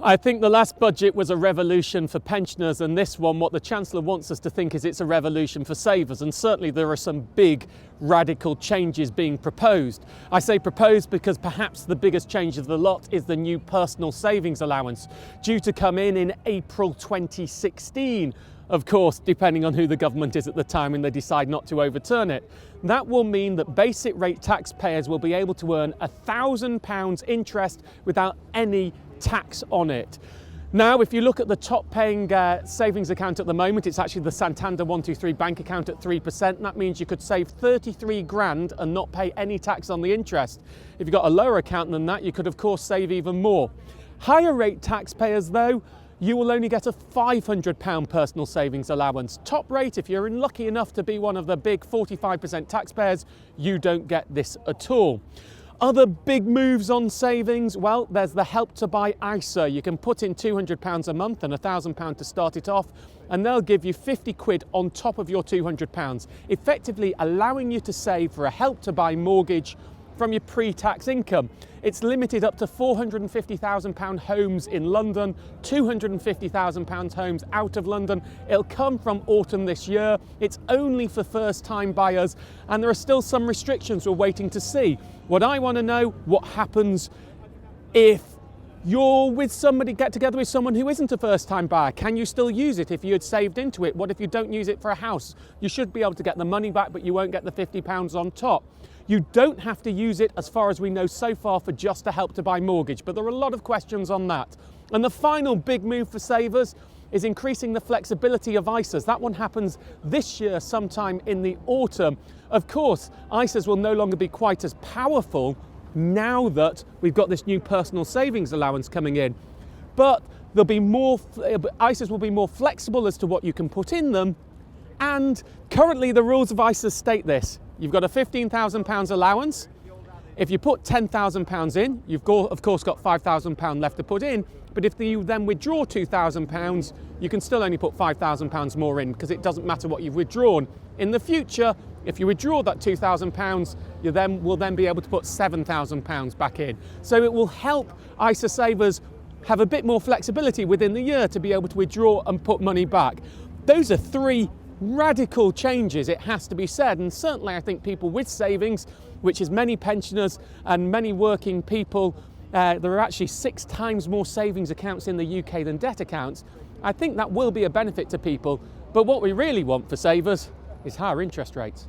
I think the last budget was a revolution for pensioners, and this one, what the Chancellor wants us to think is it's a revolution for savers, and certainly there are some big radical changes being proposed. I say proposed because perhaps the biggest change of the lot is the new personal savings allowance, due to come in April 2016. Of course, depending on who the government is at the time and they decide not to overturn it. That will mean that basic rate taxpayers will be able to earn £1,000 interest without any tax on it. Now, if you look at the top paying savings account at the moment, it's actually the Santander 123 bank account at 3%. That means you could save 33 grand and not pay any tax on the interest. If you've got a lower account than that, you could of course save even more. Higher rate taxpayers though, you will only get a £500 personal savings allowance. Top rate, if you're lucky enough to be one of the big 45% taxpayers, you don't get this at all. Other big moves on savings, well, there's the Help to Buy ISA. You can put in £200 a month and £1,000 to start it off, and they'll give you 50 quid on top of your £200, effectively allowing you to save for a Help to Buy mortgage from your pre-tax income. It's limited up to £450,000 homes in London, £250,000 homes out of London. It'll come from autumn this year. It's only for first-time buyers, and there are still some restrictions we're waiting to see. What I want to know, what happens if you're with somebody, get together with someone who isn't a first-time buyer? Can you still use it if you had saved into it? What if you don't use it for a house? You should be able to get the money back, but you won't get the £50 on top. You don't have to use it, as far as we know so far, for just a Help to Buy mortgage, but there are a lot of questions on that. And the final big move for savers is increasing the flexibility of ISAs. That one happens this year, sometime in the autumn. Of course, ISAs will no longer be quite as powerful now that we've got this new personal savings allowance coming in. But there'll be more, ISAs will be more flexible as to what you can put in them. And currently the rules of ISAs state this: you've got a £15,000 allowance. If you put £10,000 in, you've of course got £5,000 left to put in, but if you then withdraw £2,000, you can still only put £5,000 more in, because it doesn't matter what you've withdrawn. In the future, if you withdraw that £2,000, you will then be able to put £7,000 back in. So it will help ISA savers have a bit more flexibility within the year to be able to withdraw and put money back. Those are three radical changes, it has to be said, and certainly I think people with savings, which is many pensioners and many working people, there are actually 6 times more savings accounts in the UK than debt accounts. I think that will be a benefit to people, but what we really want for savers is higher interest rates.